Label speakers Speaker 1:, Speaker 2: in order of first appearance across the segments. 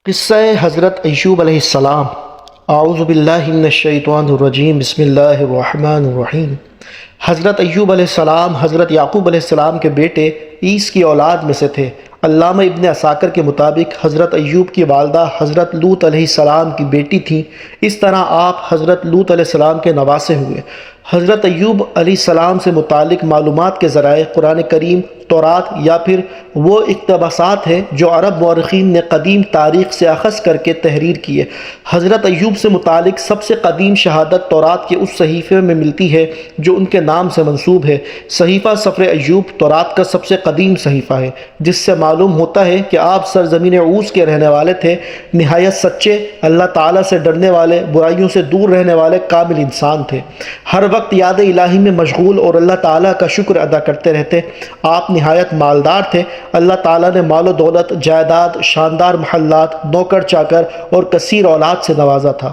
Speaker 1: قصہ حضرت ایوب علیہ السلام۔ اعوذ باللہ من الشیطان الرجیم، بسم اللہ الرحمن الرحیم۔ حضرت ایوب علیہ السلام حضرت یعقوب علیہ السلام کے بیٹے عیس کی اولاد میں سے تھے۔ علامہ ابن عساکر کے مطابق حضرت ایوب کی والدہ حضرت لوط علیہ السلام کی بیٹی تھیں، اس طرح آپ حضرت لوط علیہ السلام کے نواسے ہوئے۔ حضرت ایوب علیہ السلام سے متعلق معلومات کے ذرائع قرآن کریم، تورات یا پھر وہ اقتباسات ہیں جو عرب مورخین نے قدیم تاریخ سے اخذ کر کے تحریر کیے۔ حضرت ایوب سے متعلق سب سے قدیم شہادت تورات کے اس صحیفے میں ملتی ہے جو ان کے نام سے منسوب ہے۔ صحیفہ سفر ایوب تورات کا سب سے قدیم صحیفہ ہے، جس سے معلوم ہوتا ہے کہ آپ سرزمین عوس کے رہنے والے تھے، نہایت سچے، اللہ تعالیٰ سے ڈرنے والے، برائیوں سے دور رہنے والے کامل انسان تھے، ہر وقت یاد الہی میں مشغول اور اللہ تعالیٰ کا شکر ادا کرتے رہتے۔ آپ نہایت مالدار تھے، اللہ تعالیٰ نے مال و دولت، جائیداد، شاندار محلات، نوکر چاکر اور کثیر اولاد سے نوازا تھا۔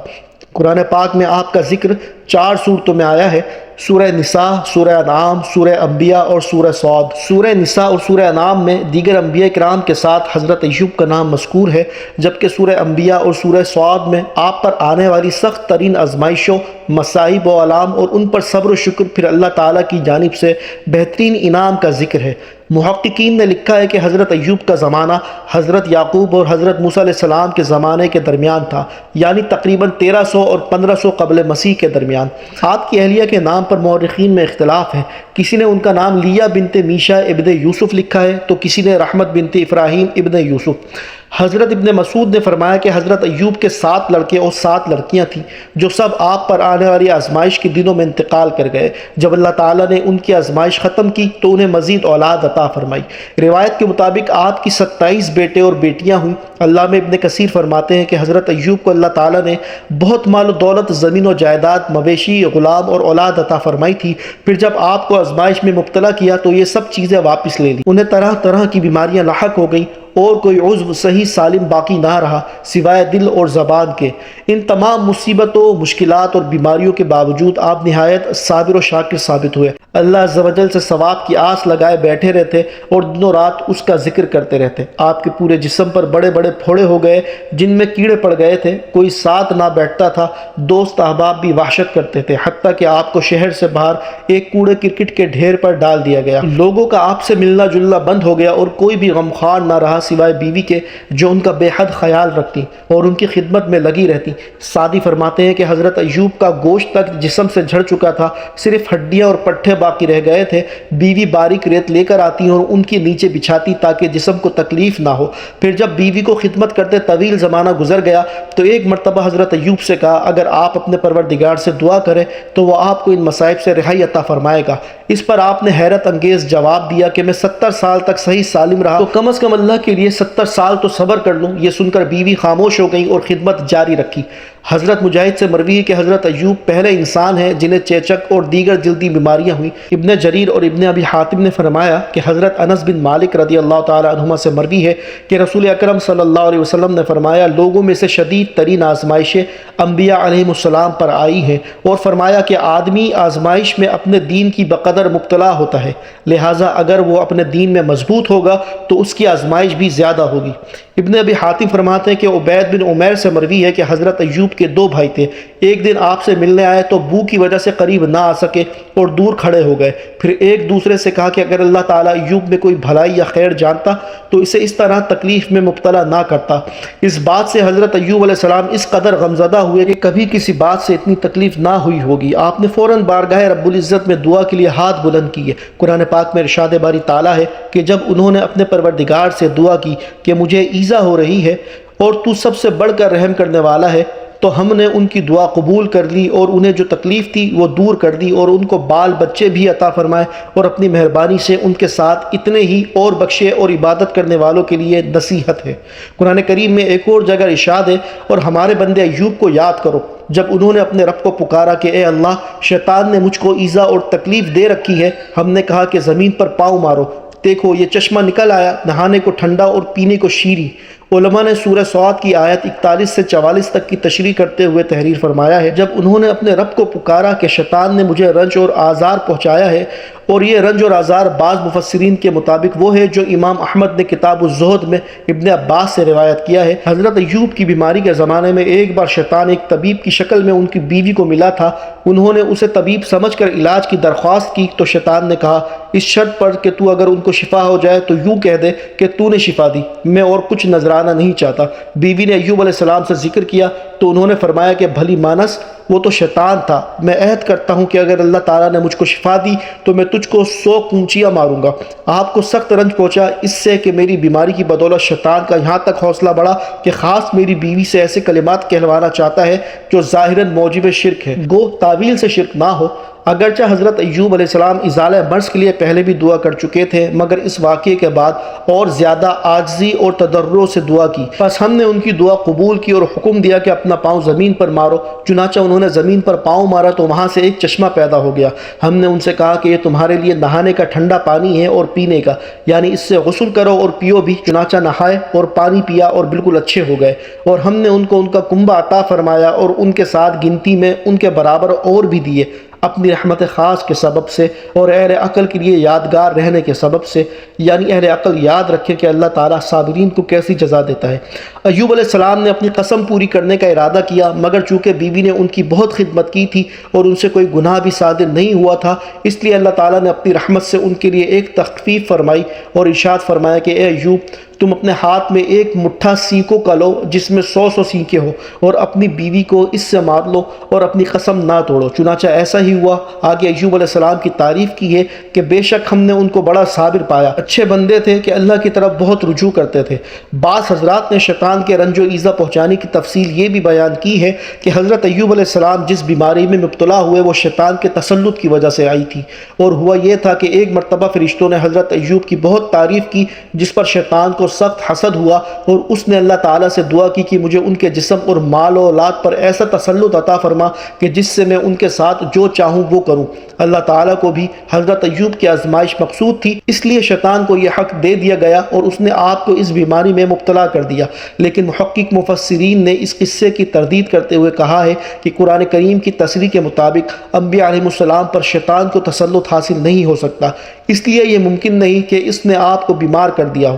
Speaker 1: قرآن پاک میں آپ کا ذکر 4 صورتوں میں آیا ہے: سورہ نساء، سورہ انعام، سورہ انبیاء اور سورہ صاد۔ سورہ نساء اور سورہ انعام میں دیگر انبیاء کرام کے ساتھ حضرت ایوب کا نام مذکور ہے، جبکہ سورہ انبیاء اور سورہ صاد میں آپ پر آنے والی سخت ترین آزمائشوں، مصائب و آلام اور ان پر صبر و شکر پھر اللہ تعالیٰ کی جانب سے بہترین انعام کا ذکر ہے۔ محققین نے لکھا ہے کہ حضرت ایوب کا زمانہ حضرت یعقوب اور حضرت موسیٰ علیہ السلام کے زمانے کے درمیان تھا، یعنی تقریباً 1300 اور 1500 قبل مسیح کے درمیان۔ آپ کی اہلیہ کے نام پر مورخین میں اختلاف ہے، کسی نے ان کا نام لیہ بنت میشا ابن یوسف لکھا ہے تو کسی نے رحمت بنت ابراہیم ابن یوسف۔ حضرت ابن مسعود نے فرمایا کہ حضرت ایوب کے 7 لڑکے اور 7 لڑکیاں تھیں، جو سب آپ پر آنے والی آزمائش کے دنوں میں انتقال کر گئے۔ جب اللہ تعالیٰ نے ان کی آزمائش ختم کی تو انہیں مزید اولاد عطا فرمائی۔ روایت کے مطابق آپ کی 27 بیٹے اور بیٹیاں ہوئیں۔ علامہ ابن کثیر فرماتے ہیں کہ حضرت ایوب کو اللہ تعالیٰ نے بہت مال و دولت، زمین و جائیداد، مویشی، غلام اور اولاد عطا فرمائی تھی۔ پھر جب آپ کو آزمائش میں مبتلا کیا تو یہ سب چیزیں واپس لے لیں۔ انہیں طرح طرح کی بیماریاں لاحق ہو گئیں اور کوئی عضو صحیح سالم باقی نہ رہا سوائے دل اور زبان کے۔ ان تمام مصیبتوں، مشکلات اور بیماریوں کے باوجود آپ نہایت صابر و شاکر ثابت ہوئے، اللہ عز و جل سے ثواب کی آس لگائے بیٹھے رہتے اور دنوں رات اس کا ذکر کرتے رہتے۔ آپ کے پورے جسم پر بڑے بڑے پھوڑے ہو گئے جن میں کیڑے پڑ گئے تھے، کوئی ساتھ نہ بیٹھتا تھا، دوست احباب بھی وحشت کرتے تھے، حتیٰ کہ آپ کو شہر سے باہر ایک کوڑے کرکٹ کے ڈھیر پر ڈال دیا گیا۔ لوگوں کا آپ سے ملنا جلنا بند ہو گیا اور کوئی بھی غمخوار نہ رہا سوائے بیوی کے، جو ان کا بے حد خیال رکھتی اور ان کی خدمت میں لگی رہتی۔ سعدی فرماتے ہیں کہ حضرت ایوب کا گوشت تک جسم سے جھڑ چکا تھا، صرف ہڈیاں اور پٹھے باقی رہ گئے تھے۔ بیوی باریک ریت لے کر آتی اور ان کے نیچے بچھاتی تاکہ جسم کو تکلیف نہ ہو۔ پھر جب بیوی کو خدمت کرتے طویل زمانہ گزر گیا تو ایک مرتبہ حضرت ایوب سے کہا، اگر آپ اپنے پروردگار سے دعا کریں تو وہ آپ کو ان مصائب سے رہائی عطا فرمائے گا۔ اس پر آپ نے حیرت انگیز جواب دیا کہ میں 70 سال تک صحیح سالم رہا تو کم از کم اللہ کے لیے 70 سال تو صبر کر لوں۔ یہ سن کر بیوی خاموش ہو گئی اور خدمت جاری رکھی۔ حضرت مجاہد سے مروی ہے کہ حضرت ایوب پہلے انسان ہیں جنہیں چیچک اور دیگر جلدی بیماریاں ہوئیں۔ ابن جریر اور ابن ابی حاتم نے فرمایا کہ حضرت انس بن مالک رضی اللہ تعالی عنہما سے مروی ہے کہ رسول اکرم صلی اللہ علیہ وسلم نے فرمایا، لوگوں میں سے شدید ترین آزمائشیں انبیاء علیہ السلام پر آئی ہیں، اور فرمایا کہ آدمی آزمائش میں اپنے دین کی بقدر مبتلا ہوتا ہے، لہٰذا اگر وہ اپنے دین میں مضبوط ہوگا تو اس کی آزمائش بھی زیادہ ہوگی۔ ابن ابی حاتم فرماتے ہیں کہ عبید بن عمیر سے مروی ہے کہ حضرت ایوب کے 2 بھائی تھے، ایک دن آپ سے ملنے آئے تو بو کی وجہ سے قریب نہ آ سکے اور دور کھڑے ہو گئے۔ پھر ایک دوسرے سے کہا کہ اگر اللہ تعالیٰ ایوب میں کوئی بھلائی یا خیر جانتا تو اسے اس طرح تکلیف میں مبتلا نہ کرتا۔ اس بات سے حضرت ایوب علیہ السلام اس قدر غمزدہ ہوئے کہ کبھی کسی بات سے اتنی تکلیف نہ ہوئی ہوگی۔ آپ نے فوراً بارگاہ رب العزت میں دعا کے لیے ہاتھ بلند کیے۔ قرآن پاک میں ارشاد باری تعالیٰ ہے کہ جب انہوں نے اپنے پروردگار سے دعا کی کہ مجھے ایذا ہو رہی ہے اور تو سب سے بڑھ کر رحم کرنے والا ہے، تو ہم نے ان کی دعا قبول کر لی اور انہیں جو تکلیف تھی وہ دور کر دی اور ان کو بال بچے بھی عطا فرمائے، اور اپنی مہربانی سے ان کے ساتھ اتنے ہی اور بخشے، اور عبادت کرنے والوں کے لیے نصیحت ہے۔ قرآن کریم میں ایک اور جگہ ارشاد ہے، اور ہمارے بندے ایوب کو یاد کرو جب انہوں نے اپنے رب کو پکارا کہ اے اللہ، شیطان نے مجھ کو ایذا اور تکلیف دے رکھی ہے۔ ہم نے کہا کہ زمین پر پاؤں مارو، دیکھو یہ چشمہ نکل آیا، نہانے کو ٹھنڈا اور پینے کو شیریں۔ علماء نے سورہ صاد کی آیت 41 سے 44 تک کی تشریح کرتے ہوئے تحریر فرمایا ہے، جب انہوں نے اپنے رب کو پکارا کہ شیطان نے مجھے رنج اور آزار پہنچایا ہے اور یہ رنج اور آزار بعض مفسرین کے مطابق وہ ہے جو امام احمد نے کتاب الزہد میں ابن عباس سے روایت کیا ہے۔ حضرت ایوب کی بیماری کے زمانے میں ایک بار شیطان ایک طبیب کی شکل میں ان کی بیوی کو ملا تھا۔ انہوں نے اسے طبیب سمجھ کر علاج کی درخواست کی تو شیطان نے کہا اس شرط پر کہ تو اگر ان کو شفا ہو جائے تو یوں کہہ دے کہ تو نے شفا دی، میں اور کچھ نذرانہ نہیں چاہتا۔ بیوی نے ایوب علیہ السلام سے ذکر کیا تو انہوں نے فرمایا کہ بھلی مانس، وہ تو شیطان تھا، میں عہد کرتا ہوں کہ اگر اللہ تعالیٰ نے مجھ کو شفا دی تو میں تجھ کو 100 کونچیاں ماروں گا۔ آپ کو سخت رنج پہنچا اس سے کہ میری بیماری کی بدولت شیطان کا یہاں تک حوصلہ بڑھا کہ خاص میری بیوی سے ایسے کلمات کہلوانا چاہتا ہے جو ظاہراً موجب شرک ہے، گو تعویل سے شرک نہ ہو۔ اگرچہ حضرت ایوب علیہ السلام ازالہ مرض کے لیے پہلے بھی دعا کر چکے تھے، مگر اس واقعے کے بعد اور زیادہ عاجزی اور تضرع سے دعا کی۔ پس ہم نے ان کی دعا قبول کی اور حکم دیا کہ اپنا پاؤں زمین پر مارو۔ چنانچہ انہوں نے زمین پر پاؤں مارا تو وہاں سے ایک چشمہ پیدا ہو گیا۔ ہم نے ان سے کہا کہ یہ تمہارے لیے نہانے کا ٹھنڈا پانی ہے اور پینے کا، یعنی اس سے غسل کرو اور پیو بھی۔ چنانچہ نہائے اور پانی پیا اور بالکل اچھے ہو گئے، اور ہم نے ان کو ان کا کنبہ عطا فرمایا اور ان کے ساتھ گنتی میں ان کے برابر اور بھی دیے، اپنی رحمت خاص کے سبب سے اور اہل عقل کے لیے یادگار رہنے کے سبب سے، یعنی اہل عقل یاد رکھے کہ اللہ تعالیٰ صابرین کو کیسی جزا دیتا ہے۔ ایوب علیہ السلام نے اپنی قسم پوری کرنے کا ارادہ کیا، مگر چونکہ بیوی نے ان کی بہت خدمت کی تھی اور ان سے کوئی گناہ بھی صادر نہیں ہوا تھا، اس لیے اللہ تعالیٰ نے اپنی رحمت سے ان کے لیے ایک تخفیف فرمائی اور ارشاد فرمایا کہ اے ایوب، تم اپنے ہاتھ میں ایک مٹھا سینکوں کا لو جس میں 100 سینکیں ہو، اور اپنی بیوی کو اس سے مار لو اور اپنی قسم نہ توڑو۔ چنانچہ ایسا ہی ہوا۔ آگے ایوب علیہ السلام کی تعریف کی ہے کہ بے شک ہم نے ان کو بڑا صابر پایا، اچھے بندے تھے کہ اللہ کی طرف بہت رجوع کرتے تھے۔ بعض حضرات نے شیطان کے رنج و ایذا پہنچانے کی تفصیل یہ بھی بیان کی ہے کہ حضرت ایوب علیہ السلام جس بیماری میں مبتلا ہوئے وہ شیطان کے تسلط کی وجہ سے آئی تھی، اور ہوا یہ تھا کہ ایک مرتبہ فرشتوں نے حضرت ایوب کی بہت تعریف کی، جس پر شیطان کو سخت حسد ہوا اور اس نے اللہ تعالیٰ سے دعا کی کہ مجھے ان کے جسم اور مال و اولاد پر ایسا تسلط عطا فرما کہ جس سے میں ان کے ساتھ جو چاہوں وہ کروں۔ اللہ تعالیٰ کو بھی حضرت ایوب کی آزمائش مقصود تھی، اس لیے شیطان کو یہ حق دے دیا گیا اور اس نے آپ کو اس بیماری میں مبتلا کر دیا۔ لیکن محقق مفسرین نے اس قصے کی تردید کرتے ہوئے کہا ہے کہ قرآن کریم کی تصریح کے مطابق انبیاء علیہ السلام پر شیطان کو تسلط حاصل نہیں ہو سکتا، اس لیے یہ ممکن نہیں کہ اس نے آپ کو بیمار کر دیا ہو۔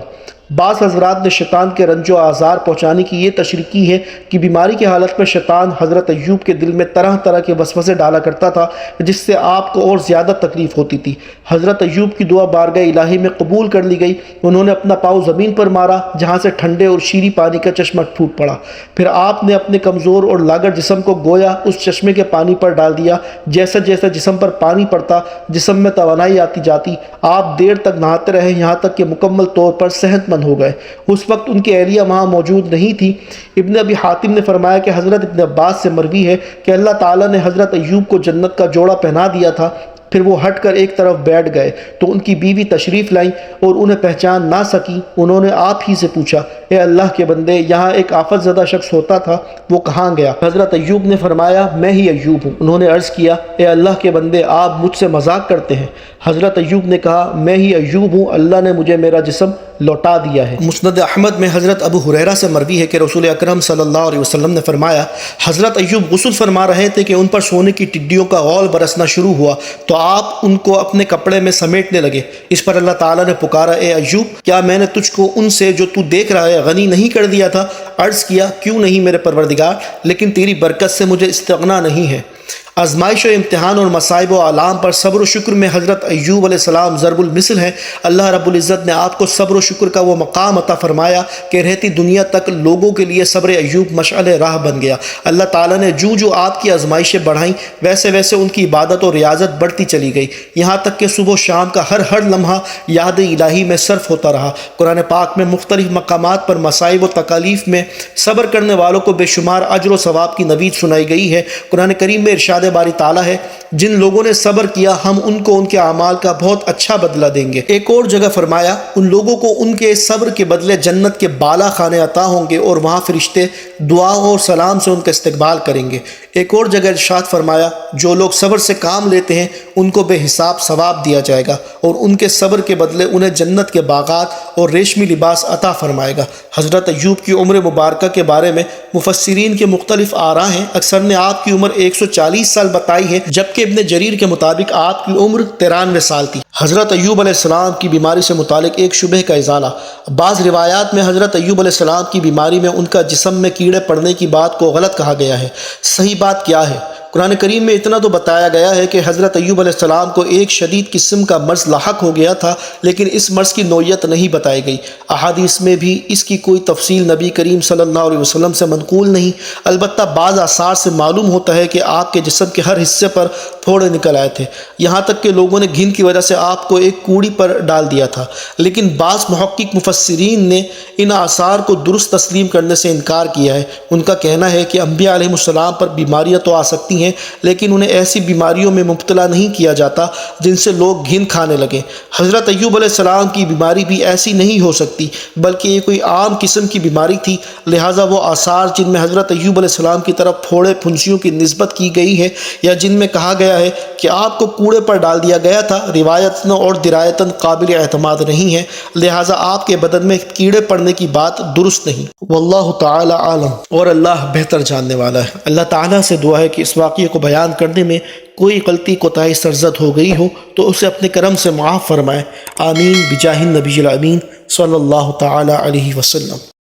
Speaker 1: بعض حضرات نے شیطان کے رنج و آزار پہنچانے کی یہ تشریح کی ہے کہ بیماری کی حالت میں شیطان حضرت ایوب کے دل میں طرح طرح کے وسوسے ڈالا کرتا تھا جس سے آپ کو اور زیادہ تکلیف ہوتی تھی۔ حضرت ایوب کی دعا بارگاہ الہی میں قبول کر لی گئی۔ انہوں نے اپنا پاؤں زمین پر مارا جہاں سے ٹھنڈے اور شیریں پانی کا چشمہ پھوٹ پڑا۔ پھر آپ نے اپنے کمزور اور لاغر جسم کو گویا اس چشمے کے پانی پر ڈال دیا۔ جیسا جیسا جسم پر پانی پڑتا جسم میں توانائی آتی جاتی۔ آپ دیر تک نہاتے رہے یہاں تک کہ مکمل طور پر صحت مند ہو گئے۔ اس وقت ان کی اہلیہ وہاں موجود نہیں تھی۔ ابن ابی حاتم نے فرمایا کہ حضرت ابن عباس سے مروی ہے کہ اللہ تعالیٰ نے حضرت ایوب کو جنت کا جوڑا پہنا دیا تھا۔ پھر وہ ہٹ کر ایک طرف بیٹھ گئے تو ان کی بیوی تشریف لائیں اور انہیں پہچان نہ سکی۔ انہوں نے آپ ہی سے پوچھا، اے اللہ کے بندے، یہاں ایک آفت زدہ شخص ہوتا تھا، وہ کہاں گیا؟ حضرت ایوب نے فرمایا، میں ہی ایوب ہوں۔ انہوں نے عرض کیا، اے اللہ کے بندے، آپ مجھ سے مذاق کرتے ہیں؟ حضرت ایوب نے کہا، میں ہی ایوب ہوں، اللہ نے مجھے میرا جسم لوٹا دیا ہے۔ مسند احمد میں حضرت ابو ہریرہ سے مروی ہے کہ رسول اکرم صلی اللہ علیہ وسلم نے فرمایا، حضرت ایوب غسل فرما رہے تھے کہ ان پر سونے کی ٹڈیوں کا غول برسنا شروع ہوا تو آپ ان کو اپنے کپڑے میں سمیٹنے لگے۔ اس پر اللہ تعالیٰ نے پکارا، اے ایوب، کیا میں نے تجھ کو ان سے جو تو دیکھ رہا ہے غنی نہیں کر دیا تھا؟ عرض کیا، کیوں نہیں میرے پروردگار، لیکن تیری برکت سے مجھے استغنا نہیں ہے۔ آزمائش و امتحان اور مصائب و آلام پر صبر و شکر میں حضرت ایوب علیہ السلام ضرب المثل ہیں۔ اللہ رب العزت نے آپ کو صبر و شکر کا وہ مقام عطا فرمایا کہ رہتی دنیا تک لوگوں کے لیے صبر ایوب مشعل راہ بن گیا۔ اللہ تعالیٰ نے جو آپ کی آزمائشیں بڑھائیں ویسے ویسے ان کی عبادت و ریاضت بڑھتی چلی گئی، یہاں تک کہ صبح و شام کا ہر لمحہ یاد الہی میں صرف ہوتا رہا۔ قرآن پاک میں مختلف مقامات پر مصائب و تکالیف میں صبر کرنے والوں کو بے شمار اجر و ثواب کی نوید سنائی گئی ہے۔ قرآن کریم میں ارشاد باری تعالیٰ ہے، جن لوگوں نے صبر کیا ہم ان کو ان کے اعمال کا بہت اچھا بدلہ دیں گے۔ ایک اور جگہ فرمایا، ان لوگوں کو ان کے صبر کے بدلے جنت کے بالا خانے عطا ہوں گے اور وہاں فرشتے دعا اور سلام سے ان کا استقبال کریں گے۔ ایک اور جگہ ارشاد فرمایا جو لوگ صبر سے کام لیتے ہیں ان کو بے حساب ثواب دیا جائے گا اور ان کے صبر کے بدلے انہیں جنت کے باغات اور ریشمی لباس عطا فرمائے گا۔ حضرت ایوب کی عمر مبارکہ کے بارے میں مفسرین کے مختلف آراء ہیں۔ اکثر نے آپ کی عمر 140 سال بتائی ہے، جبکہ ابن جریر کے مطابق آپ کی عمر 93 سال تھی۔ حضرت ایوب علیہ السلام کی بیماری سے متعلق ایک شبہ کا ازالہ۔ بعض روایات میں حضرت ایوب علیہ السلام کی بیماری میں ان کا جسم میں کیڑے پڑنے کی بات کو غلط کہا گیا ہے۔ صحیح بات کیا ہے؟ قرآن کریم میں اتنا تو بتایا گیا ہے کہ حضرت ایوب علیہ السلام کو ایک شدید قسم کا مرض لاحق ہو گیا تھا، لیکن اس مرض کی نوعیت نہیں بتائی گئی۔ احادیث میں بھی اس کی کوئی تفصیل نبی کریم صلی اللہ علیہ وسلم سے منقول نہیں۔ البتہ بعض آثار سے معلوم ہوتا ہے کہ آپ کے جسم کے ہر حصے پر پھوڑے نکل آئے تھے، یہاں تک کہ لوگوں نے گھن کی وجہ سے آپ کو ایک کوڑی پر ڈال دیا تھا۔ لیکن بعض محقق مفسرین نے ان آثار کو درست تسلیم کرنے سے انکار کیا ہے۔ ان کا کہنا ہے کہ انبیاء علیہ السلام پر بیماریاں تو آ سکتی ہیں لیکن انہیں ایسی بیماریوں میں مبتلا نہیں کیا جاتا جن سے لوگ گھن کھانے لگیں۔ حضرت ایوب علیہ السلام کی بیماری بھی ایسی نہیں ہو سکتی، بلکہ یہ کوئی عام قسم کی بیماری تھی، لہٰذا وہ آثار جن میں حضرت ایوب علیہ السلام کی طرف پھوڑے پھنسیوں کی نسبت کی گئی ہے یا جن میں کہا گیا ہے کہ آپ کو کوڑے پر ڈال دیا گیا تھا، روایتاً اور درایتاً قابل اعتماد نہیں ہے، لہٰذا آپ کے بدن میں کیڑے پڑنے کی بات درست نہیں۔ واللہ تعالی عالم، اور اللہ بہتر جاننے والا ہے۔ اللہ تعالیٰ سے دعا ہے کہ اس واقعے کو بیان کرنے میں کوئی غلطی کوتاہی سرزد ہو گئی ہو تو اسے اپنے کرم سے معاف فرمائے۔ آمین بجاہ النبی الامین صلی اللہ تعالی علیہ وسلم۔